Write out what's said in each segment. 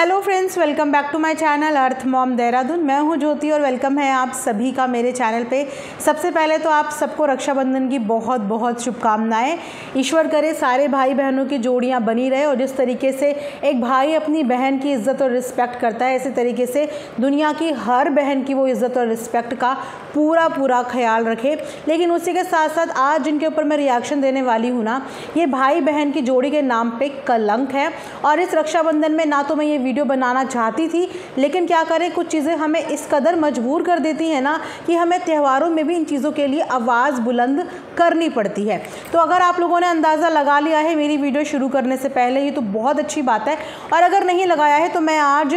Hello friends, welcome back to my channel earth mom Dehradun. मैं हूं ज्योति और वेलकम है आप सभी का मेरे चैनल पे। सबसे पहले तो आप सबको रक्षाबंधन की बहुत बहुत शुभकामनाएं। ईश्वर करे सारे भाई बहनों की जोड़ियां बनी रहे और जिस तरीके से एक भाई अपनी बहन की इज़्ज़त और रिस्पेक्ट करता है, इसी तरीके से दुनिया की हर बहन की वो इज़्ज़त और रिस्पेक्ट का पूरा ख्याल रखे। लेकिन उसी के साथ साथ आज जिनके ऊपर मैं रिएक्शन देने वाली हूँ ना, ये भाई बहन की जोड़ी के नाम पे कलंक है। और इस रक्षाबंधन में ना तो मैं ये वीडियो बनाना चाहती थी, लेकिन क्या करें, कुछ चीज़ें हमें इस कदर मजबूर कर देती हैं ना कि हमें त्योहारों में भी इन चीज़ों के लिए आवाज़ बुलंद करनी पड़ती है। तो अगर आप लोगों ने अंदाज़ा लगा लिया है मेरी वीडियो शुरू करने से पहले ही, तो बहुत अच्छी बात है। और अगर नहीं लगाया है तो मैं आज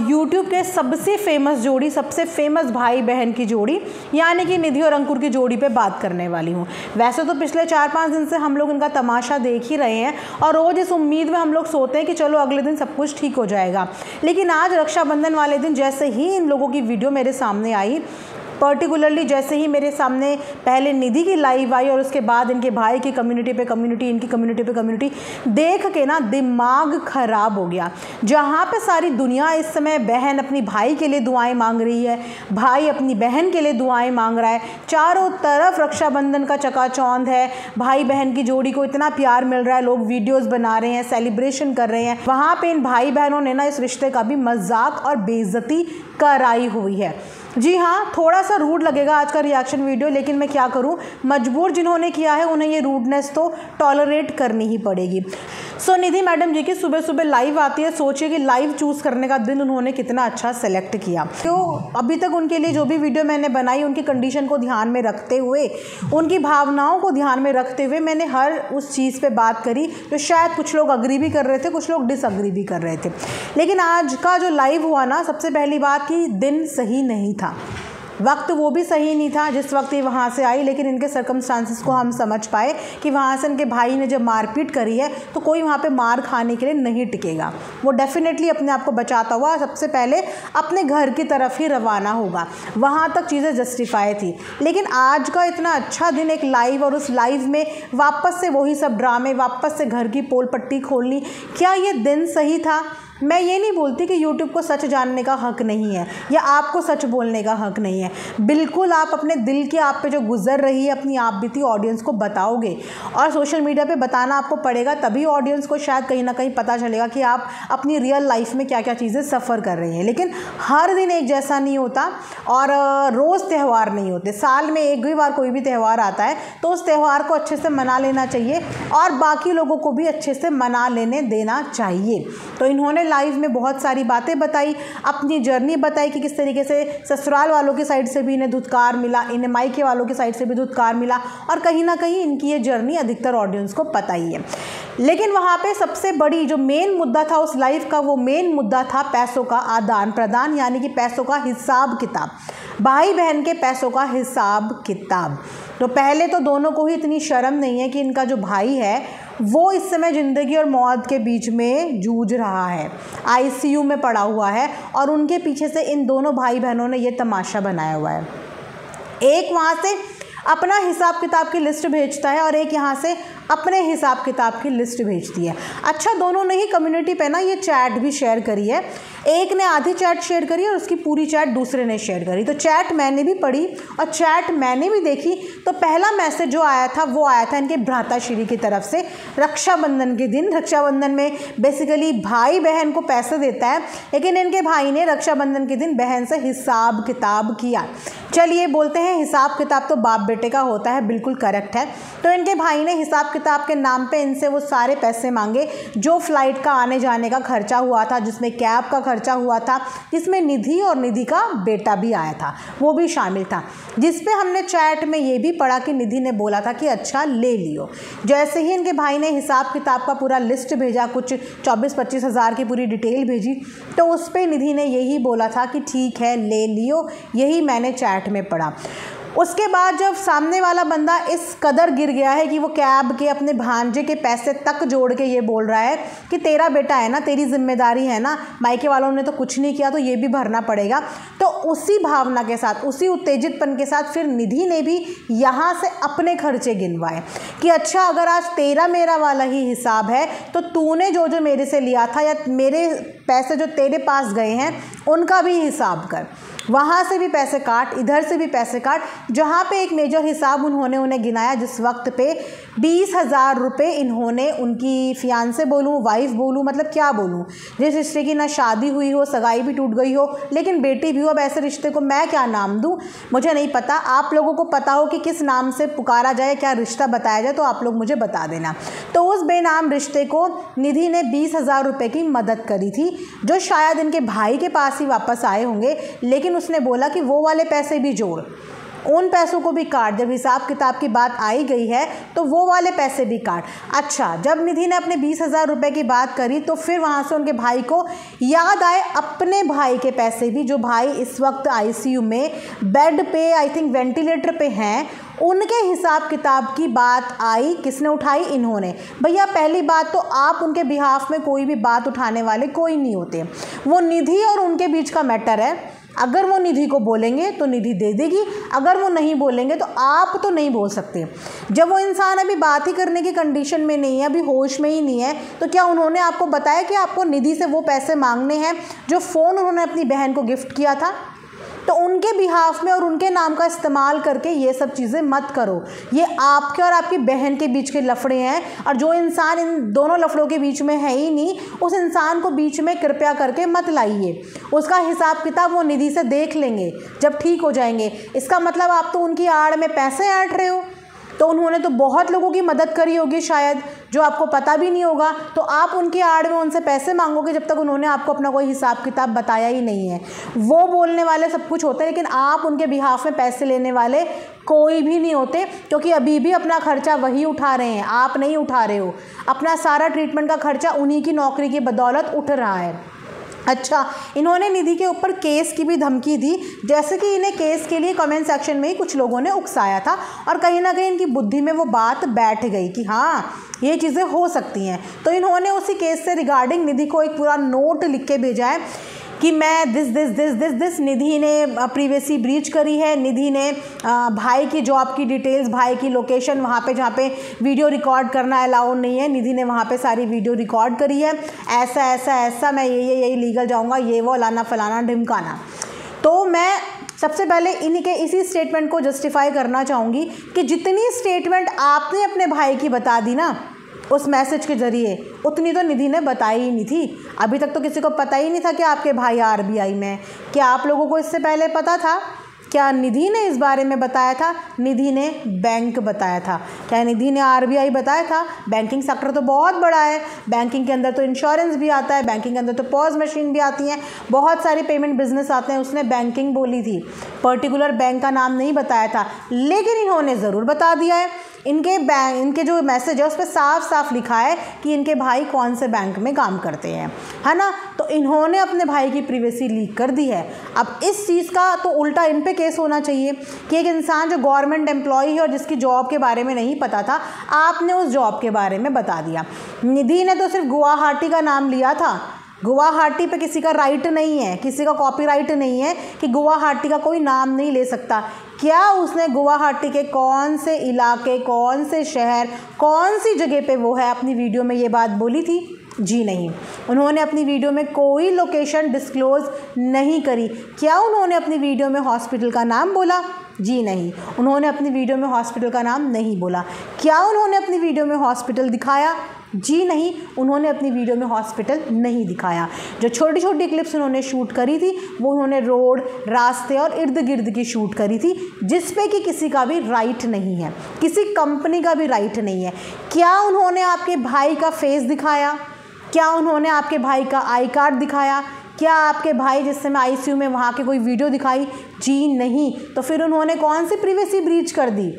यूट्यूब के सबसे फेमस जोड़ी, सबसे फेमस भाई बहन की जोड़ी यानी कि निधि और अंकुर की जोड़ी पे बात करने वाली हूँ। वैसे तो पिछले 4-5 दिन से हम लोग इनका तमाशा देख ही रहे हैं और रोज़ इस उम्मीद में हम लोग सोते हैं कि चलो अगले दिन सब कुछ ठीक हो जाएगा। लेकिन आज रक्षाबंधन वाले दिन जैसे ही इन लोगों की वीडियो मेरे सामने आई, पर्टिकुलरली जैसे ही मेरे सामने पहले निधि की लाइव आई और उसके बाद इनके भाई की कम्युनिटी पे कम्युनिटी, इनकी कम्युनिटी पे कम्युनिटी, देख के ना दिमाग ख़राब हो गया। जहाँ पे सारी दुनिया इस समय बहन अपनी भाई के लिए दुआएं मांग रही है, भाई अपनी बहन के लिए दुआएं मांग रहा है, चारों तरफ रक्षाबंधन का चकाचौंध है, भाई बहन की जोड़ी को इतना प्यार मिल रहा है, लोग वीडियोस बना रहे हैं, सेलिब्रेशन कर रहे हैं, वहाँ पे इन भाई बहनों ने ना इस रिश्ते का भी मजाक और बेइज्जती कराई हुई है। जी हाँ, थोड़ा सा रूड लगेगा आज का रिएक्शन वीडियो, लेकिन मैं क्या करूं, मजबूर जिन्होंने किया है उन्हें ये रूडनेस तो टॉलरेट करनी ही पड़ेगी। सो निधि मैडम जी की सुबह सुबह लाइव आती है। सोचिए कि लाइव चूज़ करने का दिन उन्होंने कितना अच्छा सेलेक्ट किया। तो अभी तक उनके लिए जो भी वीडियो मैंने बनाई, उनकी कंडीशन को ध्यान में रखते हुए, उनकी भावनाओं को ध्यान में रखते हुए मैंने हर उस चीज़ पे बात करी जो शायद कुछ लोग अग्री भी कर रहे थे, कुछ लोग डिसअग्री भी कर रहे थे। लेकिन आज का जो लाइव हुआ ना, सबसे पहली बात कि दिन सही नहीं था, वक्त वो भी सही नहीं था जिस वक्त ये वहाँ से आई। लेकिन इनके सर्कमस्टांसेस को हम समझ पाए कि वहाँ से इनके भाई ने जब मारपीट करी है तो कोई वहाँ पे मार खाने के लिए नहीं टिकेगा। वो डेफिनेटली अपने आप को बचाता हुआ सबसे पहले अपने घर की तरफ ही रवाना होगा। वहाँ तक चीज़ें जस्टिफाई थी। लेकिन आज का इतना अच्छा दिन, एक लाइव, और उस लाइव में वापस से वही सब ड्रामे, वापस से घर की पोल पट्टी खोलनी, क्या ये दिन सही था? मैं ये नहीं बोलती कि YouTube को सच जानने का हक नहीं है या आपको सच बोलने का हक नहीं है। बिल्कुल आप अपने दिल की आप पे जो गुजर रही है अपनी आप बीती ऑडियंस को बताओगे, और सोशल मीडिया पे बताना आपको पड़ेगा, तभी ऑडियंस को शायद कहीं ना कहीं पता चलेगा कि आप अपनी रियल लाइफ में क्या क्या चीज़ें सफ़र कर रही हैं। लेकिन हर दिन एक जैसा नहीं होता और रोज़ त्यौहार नहीं होते। साल में एक ही बार कोई भी त्यौहार आता है तो उस त्यौहार को अच्छे से मना लेना चाहिए और बाकी लोगों को भी अच्छे से मना लेने देना चाहिए। तो इन्होंने लाइव में बहुत सारी बातें बताई, अपनी जर्नी बताई कि किस तरीके से ससुराल वालों की साइड से भी इन्हें धुतकार मिला, इन्हें मायके वालों की साइड से भी धुतकार मिला, और कहीं ना कहीं इनकी ये जर्नी अधिकतर ऑडियंस को पता ही है। लेकिन वहाँ पे सबसे बड़ी जो मेन मुद्दा था उस लाइव का, वो मेन मुद्दा था पैसों का आदान प्रदान, यानी कि पैसों का हिसाब किताब, भाई बहन के पैसों का हिसाब किताब। तो पहले तो दोनों को ही इतनी शर्म नहीं है कि इनका जो भाई है वो इस समय ज़िंदगी और मौत के बीच में जूझ रहा है, ICU में पड़ा हुआ है, और उनके पीछे से इन दोनों भाई बहनों ने ये तमाशा बनाया हुआ है। एक वहाँ से अपना हिसाब किताब की लिस्ट भेजता है और एक यहाँ से अपने हिसाब किताब की लिस्ट भेजती है। अच्छा, दोनों ने ही कम्युनिटी पे ना ये चैट भी शेयर करी है। एक ने आधी चैट शेयर करी और उसकी पूरी चैट दूसरे ने शेयर करी। तो चैट मैंने भी पढ़ी और चैट मैंने भी देखी। तो पहला मैसेज जो आया था वो आया था इनके भ्राताश्री की तरफ से रक्षाबंधन के दिन। रक्षाबंधन में बेसिकली भाई बहन को पैसे देता है, लेकिन इनके भाई ने रक्षाबंधन के दिन बहन से हिसाब किताब किया। चलिए बोलते हैं हिसाब किताब तो बाप बेटे का होता है, बिल्कुल करेक्ट है। तो इनके भाई ने हिसाब किताब के नाम पे इनसे वो सारे पैसे मांगे जो फ्लाइट का आने जाने का खर्चा हुआ था, जिसमें कैब का खर्चा हुआ था, जिसमें निधि और निधि का बेटा भी आया था, वो भी शामिल था। जिस पे हमने चैट में ये भी पढ़ा कि निधि ने बोला था कि अच्छा ले लियो। जैसे ही इनके भाई ने हिसाब किताब का पूरा लिस्ट भेजा, कुछ 24-25 हज़ार की पूरी डिटेल भेजी, तो उस पर निधि ने यही बोला था कि ठीक है ले लियो। यही मैंने चैट में पढ़ा। उसके बाद जब सामने वाला बंदा इस कदर गिर गया है कि वो कैब के अपने भांजे के पैसे तक जोड़ के ये बोल रहा है कि तेरा बेटा है ना, तेरी जिम्मेदारी है ना, मायके वालों ने तो कुछ नहीं किया तो ये भी भरना पड़ेगा, तो उसी भावना के साथ, उसी उत्तेजितपन के साथ फिर निधि ने भी यहाँ से अपने खर्चे गिनवाए कि अच्छा अगर आज तेरा मेरा वाला ही हिसाब है तो तूने जो जो मेरे से लिया था या मेरे पैसे जो तेरे पास गए हैं उनका भी हिसाब कर, वहाँ से भी पैसे काट, इधर से भी पैसे काट। जहाँ पे एक मेजर हिसाब उन्होंने उन्हें गिनाया जिस वक्त पे 20,000 रुपये इन्होंने उनकी फियांसे बोलूँ, वाइफ बोलूँ, मतलब क्या बोलूँ, जिस रिश्ते की ना शादी हुई हो, सगाई भी टूट गई हो, लेकिन बेटी भी हो, अब ऐसे रिश्ते को मैं क्या नाम दूँ मुझे नहीं पता। आप लोगों को पता हो कि किस नाम से पुकारा जाए, क्या रिश्ता बताया जाए तो आप लोग मुझे बता देना। तो उस बेनाम रिश्ते को निधि ने 20,000 रुपये की मदद करी थी, जो शायद इनके भाई के पास ही वापस आए होंगे, लेकिन उसने बोला कि वो वाले पैसे भी जोड़, उन पैसों को भी काट। जब हिसाब किताब की बात आई गई है तो वो वाले पैसे भी काट। अच्छा, जब निधि ने अपने 20,000 रुपये की बात करी तो फिर वहाँ से उनके भाई को याद आए अपने भाई के पैसे भी, जो भाई इस वक्त आईसीयू में बेड पे, आई थिंक वेंटिलेटर पे हैं, उनके हिसाब किताब की बात आई। किसने उठाई? इन्होंने। भैया पहली बात तो आप उनके बिहाफ में कोई भी बात उठाने वाले कोई नहीं होते, वो निधि और उनके बीच का मैटर है। अगर वो निधि को बोलेंगे तो निधि दे देगी, अगर वो नहीं बोलेंगे तो आप तो नहीं बोल सकते। जब वो इंसान अभी बात ही करने की कंडीशन में नहीं है, अभी होश में ही नहीं है, तो क्या उन्होंने आपको बताया कि आपको निधि से वो पैसे मांगने हैं जो फ़ोन उन्होंने अपनी बहन को गिफ्ट किया था? तो उनके बिहाफ में और उनके नाम का इस्तेमाल करके ये सब चीज़ें मत करो। ये आपके और आपकी बहन के बीच के लफड़े हैं, और जो इंसान इन दोनों लफड़ों के बीच में है ही नहीं, उस इंसान को बीच में कृपया करके मत लाइए। उसका हिसाब किताब वो निधि से देख लेंगे जब ठीक हो जाएंगे। इसका मतलब आप तो उनकी आड़ में पैसे ऐंठ रहे हो। तो उन्होंने तो बहुत लोगों की मदद करी होगी शायद, जो आपको पता भी नहीं होगा, तो आप उनकी आड़ में उनसे पैसे मांगोगे जब तक उन्होंने आपको अपना कोई हिसाब किताब बताया ही नहीं है। वो बोलने वाले सब कुछ होते हैं, लेकिन आप उनके बिहाफ में पैसे लेने वाले कोई भी नहीं होते, क्योंकि अभी भी अपना खर्चा वही उठा रहे हैं, आप नहीं उठा रहे हो। अपना सारा ट्रीटमेंट का खर्चा उन्हीं की नौकरी की बदौलत उठ रहा है। अच्छा, इन्होंने निधि के ऊपर केस की भी धमकी दी, जैसे कि इन्हें केस के लिए कमेंट सेक्शन में ही कुछ लोगों ने उकसाया था, और कहीं ना कहीं इनकी बुद्धि में वो बात बैठ गई कि हाँ ये चीज़ें हो सकती हैं। तो इन्होंने उसी केस से रिगार्डिंग निधि को एक पूरा नोट लिख के भेजा है कि मैं दिस निधि ने प्रीवेसी ब्रीच करी है, निधि ने भाई की जॉब की डिटेल्स, भाई की लोकेशन, वहाँ पे जहाँ पे वीडियो रिकॉर्ड करना अलाउ नहीं है, निधि ने वहाँ पे सारी वीडियो रिकॉर्ड करी है, ऐसा मैं यही लीगल जाऊँगा, ये वो लाना फलाना ढिमकाना। तो मैं सबसे पहले इनके इसी स्टेटमेंट को जस्टिफाई करना चाहूँगी कि जितनी स्टेटमेंट आपने अपने भाई की बता दी ना उस मैसेज के ज़रिए, उतनी तो निधि ने बताई ही नहीं थी। अभी तक तो किसी को पता ही नहीं था कि आपके भाई आरबीआई में है। क्या आप लोगों को इससे पहले पता था? क्या निधि ने इस बारे में बताया था? निधि ने बैंक बताया था। क्या निधि ने आरबीआई बताया था? बैंकिंग सेक्टर तो बहुत बड़ा है, बैंकिंग के अंदर तो इंश्योरेंस भी आता है, बैंकिंग के अंदर तो पॉज मशीन भी आती हैं, बहुत सारे पेमेंट बिजनेस आते हैं। उसने बैंकिंग बोली थी, पर्टिकुलर बैंक का नाम नहीं बताया था, लेकिन इन्होंने ज़रूर बता दिया है। इनके जो मैसेज है उस पर साफ साफ लिखा है कि इनके भाई कौन से बैंक में काम करते हैं, है ना। तो इन्होंने अपने भाई की प्रिवेसी लीक कर दी है। अब इस चीज़ का तो उल्टा इन पे केस होना चाहिए कि एक इंसान जो गवर्नमेंट एम्प्लॉय है और जिसकी जॉब के बारे में नहीं पता था, आपने उस जॉब के बारे में बता दिया। निधि ने तो सिर्फ गुवाहाटी का नाम लिया था, गुवाहाटी पे किसी का राइट नहीं है, किसी का कॉपीराइट नहीं है कि गुवाहाटी का कोई नाम नहीं ले सकता। क्या उसने गुवाहाटी के कौन से इलाके, कौन से शहर, कौन सी जगह पे वो है अपनी वीडियो में ये बात बोली थी? जी नहीं, उन्होंने अपनी वीडियो में कोई लोकेशन डिस्क्लोज़ नहीं करी। क्या उन्होंने अपनी वीडियो में हॉस्पिटल का नाम बोला? जी नहीं, उन्होंने अपनी वीडियो में हॉस्पिटल का नाम नहीं बोला। क्या उन्होंने अपनी वीडियो में हॉस्पिटल दिखाया? जी नहीं, उन्होंने अपनी वीडियो में हॉस्पिटल नहीं दिखाया। जो छोटी छोटी क्लिप्स उन्होंने शूट करी थी वो उन्होंने रोड, रास्ते और इर्द गिर्द की शूट करी थी, जिस पे कि किसी का भी राइट नहीं है, किसी कंपनी का भी राइट नहीं है। क्या उन्होंने आपके भाई का फेस दिखाया? क्या उन्होंने आपके भाई का आई कार्ड दिखाया? क्या आपके भाई जिस समय आईसीयू में वहाँ की कोई वीडियो दिखाई? जी नहीं। तो फिर उन्होंने कौन सी प्रिवेसी ब्रीच कर दी?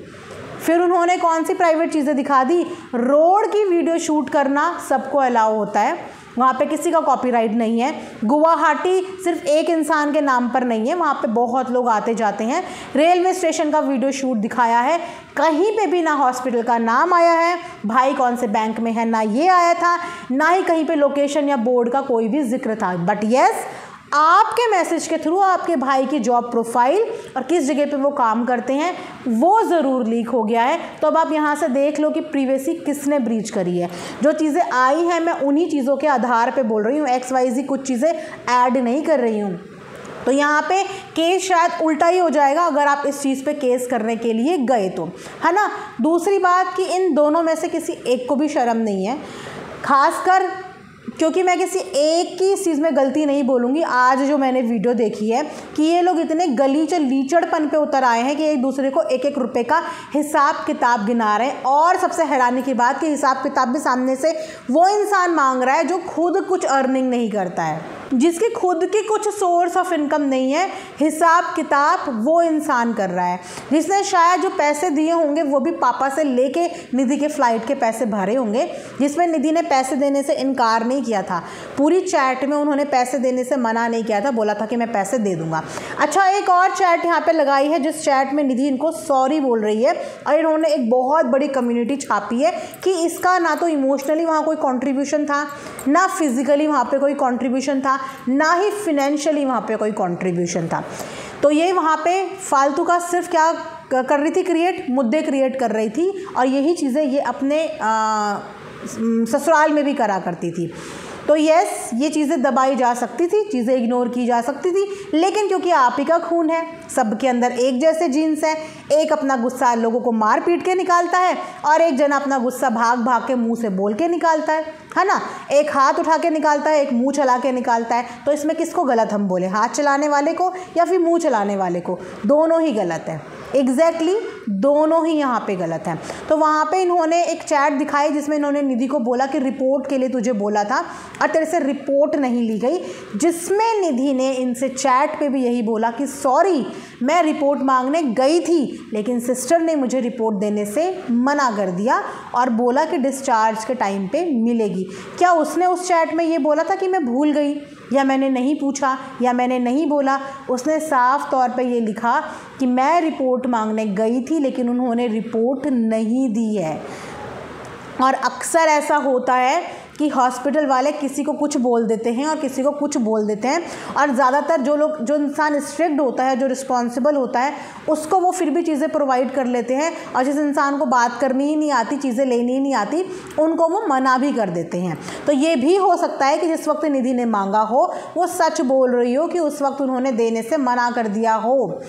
फिर उन्होंने कौन सी प्राइवेट चीज़ें दिखा दी? रोड की वीडियो शूट करना सबको अलाउ होता है, वहाँ पे किसी का कॉपीराइट नहीं है। गुवाहाटी सिर्फ एक इंसान के नाम पर नहीं है, वहाँ पे बहुत लोग आते जाते हैं। रेलवे स्टेशन का वीडियो शूट दिखाया है, कहीं पे भी ना हॉस्पिटल का नाम आया है, भाई कौन से बैंक में है ना ये आया था, ना ही कहीं पे लोकेशन या बोर्ड का कोई भी जिक्र था। बट यस, आपके मैसेज के थ्रू आपके भाई की जॉब प्रोफाइल और किस जगह पे वो काम करते हैं वो ज़रूर लीक हो गया है। तो अब आप यहाँ से देख लो कि प्रीवियसली किसने ब्रीच करी है। जो चीज़ें आई हैं मैं उन्हीं चीज़ों के आधार पे बोल रही हूँ, XYZ कुछ चीज़ें ऐड नहीं कर रही हूँ। तो यहाँ पे केस शायद उल्टा ही हो जाएगा अगर आप इस चीज़ पे केस करने के लिए गए तो, है ना। दूसरी बात कि इन दोनों में से किसी एक को भी शर्म नहीं है, खासकर क्योंकि मैं किसी एक की इस चीज़ में गलती नहीं बोलूँगी। आज जो मैंने वीडियो देखी है कि ये लोग इतने गलीच लीचड़पन पे उतर आए हैं कि एक दूसरे को एक एक रुपए का हिसाब किताब गिना रहे हैं। और सबसे हैरानी की बात कि हिसाब किताब भी सामने से वो इंसान मांग रहा है जो खुद कुछ अर्निंग नहीं करता है, जिसकी खुद की कुछ सोर्स ऑफ इनकम नहीं है। हिसाब किताब वो इंसान कर रहा है जिसने शायद जो पैसे दिए होंगे वो भी पापा से लेके निधि के फ़्लाइट के पैसे भरे होंगे, जिसमें निधि ने पैसे देने से इनकार नहीं किया था। पूरी चैट में उन्होंने पैसे देने से मना नहीं किया था, बोला था कि मैं पैसे दे दूंगा। अच्छा, एक और चैट यहाँ पे लगाई है जिस चैट में निधि इनको सॉरी बोल रही है और इन्होंने एक बहुत बड़ी कम्युनिटी छापी है कि इसका ना तो इमोशनली वहाँ कोई कॉन्ट्रीब्यूशन था, ना फिजिकली वहाँ पे कोई कॉन्ट्रीब्यूशन था, ना ही फिनेंशियली वहाँ पे कोई कंट्रीब्यूशन था। तो ये वहाँ पे फालतू का सिर्फ क्या कर रही थी, मुद्दे क्रिएट कर रही थी। और यही चीज़ें ये अपने ससुराल में भी करा करती थी। तो यस, ये चीज़ें दबाई जा सकती थी, चीज़ें इग्नोर की जा सकती थी, लेकिन क्योंकि आप ही का खून है, सबके अंदर एक जैसे जीन्स है, एक अपना गुस्सा लोगों को मार पीट के निकालता है और एक जना अपना गुस्सा भाग भाग के मुंह से बोल के निकालता है ना। एक हाथ उठा के निकालता है, एक मुंह चला के निकालता है। तो इसमें किसको गलत हम बोले, हाथ चलाने वाले को या फिर मुंह चलाने वाले को? दोनों ही गलत है, एग्जैक्टली दोनों ही यहाँ पे गलत हैं। तो वहाँ पे इन्होंने एक चैट दिखाई जिसमें इन्होंने निधि को बोला कि रिपोर्ट के लिए तुझे बोला था और तेरे से रिपोर्ट नहीं ली गई, जिसमें निधि ने इनसे चैट पे भी यही बोला कि सॉरी, मैं रिपोर्ट मांगने गई थी लेकिन सिस्टर ने मुझे रिपोर्ट देने से मना कर दिया और बोला कि डिस्चार्ज के टाइम पे मिलेगी। क्या उसने उस चैट में ये बोला था कि मैं भूल गई या मैंने नहीं पूछा या मैंने नहीं बोला? उसने साफ तौर पे ये लिखा कि मैं रिपोर्ट मांगने गई थी लेकिन उन्होंने रिपोर्ट नहीं दी है। और अक्सर ऐसा होता है कि हॉस्पिटल वाले किसी को कुछ बोल देते हैं और किसी को कुछ बोल देते हैं, और ज़्यादातर जो इंसान स्ट्रिक्ट होता है, जो रिस्पॉन्सिबल होता है, उसको वो फिर भी चीज़ें प्रोवाइड कर लेते हैं, और जिस इंसान को बात करनी ही नहीं आती, चीज़ें लेनी ही नहीं आती, उनको वो मना भी कर देते हैं। तो ये भी हो सकता है कि जिस वक्त निधि ने मांगा हो वो सच बोल रही हो कि उस वक्त उन्होंने देने से मना कर दिया हो।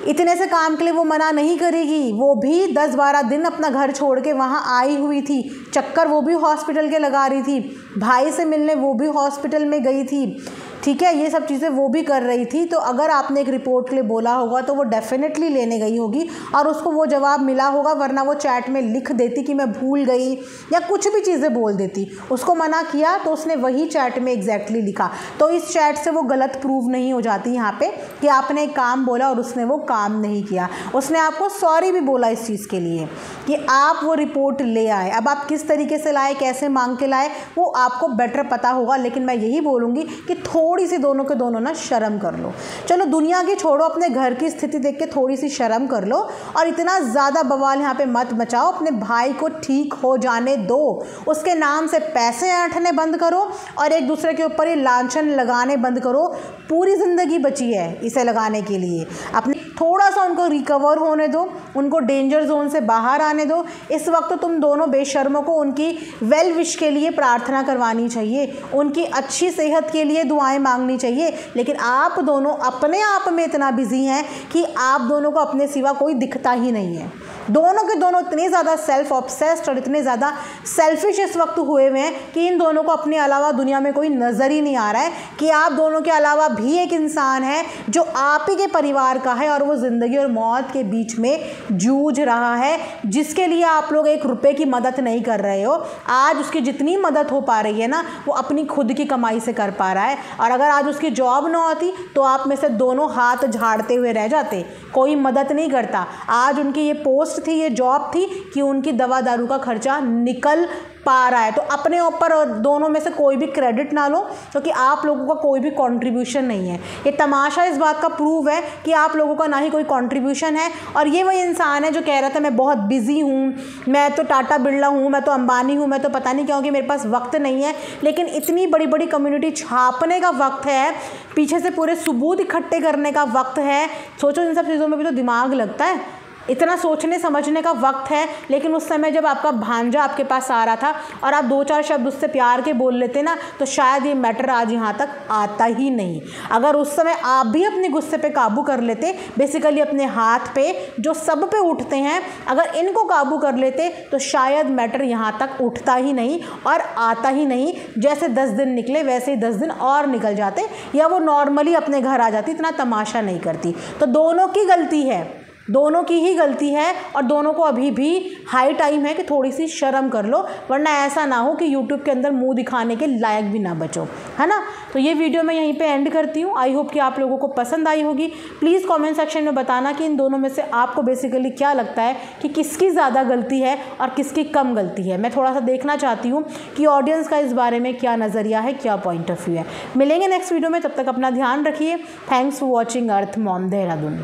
इतने से काम के लिए वो मना नहीं करेगी, वो भी 10-12 दिन अपना घर छोड़ के वहाँ आई हुई थी, चक्कर वो भी हॉस्पिटल के लगा रही थी, भाई से मिलने वो भी हॉस्पिटल में गई थी, ठीक है, ये सब चीज़ें वो भी कर रही थी। तो अगर आपने एक रिपोर्ट के लिए बोला होगा तो वो डेफिनेटली लेने गई होगी और उसको वो जवाब मिला होगा, वरना वो चैट में लिख देती कि मैं भूल गई या कुछ भी चीज़ें बोल देती। उसको मना किया तो उसने वही चैट में एग्जैक्टली लिखा। तो इस चैट से वो गलत प्रूव नहीं हो जाती यहाँ पे कि आपने एक काम बोला और उसने वो काम नहीं किया। उसने आपको सॉरी भी बोला इस चीज़ के लिए कि आप वो रिपोर्ट ले आए। अब आप किस तरीके से लाए, कैसे मांग के लाए, वो आपको बेटर पता होगा, लेकिन मैं यही बोलूँगी कि थोड़ी सी दोनों के दोनों ना शर्म कर लो। चलो दुनिया की छोड़ो, अपने घर की स्थिति देख के थोड़ी सी शर्म कर लो और इतना ज़्यादा बवाल यहाँ पे मत मचाओ। अपने भाई को ठीक हो जाने दो, उसके नाम से पैसे ऐंठने बंद करो और एक दूसरे के ऊपर ये लांछन लगाने बंद करो। पूरी ज़िंदगी बची है इसे लगाने के लिए। अपने थोड़ा सा उनको रिकवर होने दो, उनको डेंजर जोन से बाहर आने दो। इस वक्त तुम दोनों बेशर्मों को उनकी वेल विश के लिए प्रार्थना करवानी चाहिए, उनकी अच्छी सेहत के लिए दुआएं मांगनी चाहिए, लेकिन आप दोनों अपने आप में इतना बिजी हैं कि आप दोनों को अपने सिवा कोई दिखता ही नहीं है। दोनों के दोनों इतने ज़्यादा सेल्फ ऑब्सेस्ड और इतने ज़्यादा सेल्फिश इस वक्त हुए हुए हैं कि इन दोनों को अपने अलावा दुनिया में कोई नज़र ही नहीं आ रहा है कि आप दोनों के अलावा भी एक इंसान है जो आप ही के परिवार का है और वो ज़िंदगी और मौत के बीच में जूझ रहा है, जिसके लिए आप लोग 1 रुपये की मदद नहीं कर रहे हो। आज उसकी जितनी मदद हो पा रही है ना, वो अपनी खुद की कमाई से कर पा रहा है, और अगर आज उसकी जॉब ना होती तो आप में से दोनों हाथ झाड़ते हुए रह जाते। कोई मदद नहीं करता। आज उनकी ये पोस्ट पोस्ट थी, ये जॉब थी कि उनकी दवा दारू का खर्चा निकल पा रहा है। तो अपने ऊपर और दोनों में से कोई भी क्रेडिट ना लो, क्योंकि आप लोगों का कोई भी कंट्रीब्यूशन नहीं है। ये तमाशा इस बात का प्रूव है कि आप लोगों का ना ही कोई कंट्रीब्यूशन है। और ये वही इंसान है जो कह रहा था मैं बहुत बिजी हूँ, मैं तो टाटा बिरला हूँ, मैं तो अंबानी हूँ, मैं तो पता नहीं क्योंकि मेरे पास वक्त नहीं है। लेकिन इतनी बड़ी बड़ी कम्युनिटी छापने का वक्त है, पीछे से पूरे सबूत इकट्ठे करने का वक्त है। सोचो, इन सब चीज़ों में भी तो दिमाग लगता है, इतना सोचने समझने का वक्त है। लेकिन उस समय जब आपका भांजा आपके पास आ रहा था और आप 2-4 शब्द उससे प्यार के बोल लेते ना, तो शायद ये मैटर आज यहाँ तक आता ही नहीं। अगर उस समय आप भी अपने गुस्से पे काबू कर लेते, बेसिकली अपने हाथ पे जो सब पे उठते हैं, अगर इनको काबू कर लेते तो शायद मैटर यहाँ तक उठता ही नहीं और आता ही नहीं। जैसे 10 दिन निकले वैसे ही 10 दिन और निकल जाते, या वो नॉर्मली अपने घर आ जाती, इतना तमाशा नहीं करती। तो दोनों की गलती है, दोनों की ही गलती है। और दोनों को अभी भी हाई टाइम है कि थोड़ी सी शर्म कर लो, वरना ऐसा ना हो कि यूट्यूब के अंदर मुंह दिखाने के लायक भी ना बचो, है ना। तो ये वीडियो मैं यहीं पे एंड करती हूँ। आई होप कि आप लोगों को पसंद आई होगी। प्लीज़ कमेंट सेक्शन में बताना कि इन दोनों में से आपको बेसिकली क्या लगता है कि किसकी ज़्यादा गलती है और किसकी कम गलती है। मैं थोड़ा सा देखना चाहती हूँ कि ऑडियंस का इस बारे में क्या नज़रिया है, क्या पॉइंट ऑफ व्यू है। मिलेंगे नेक्स्ट वीडियो में, तब तक अपना ध्यान रखिए। Thanks for watching earth mom Dehradun.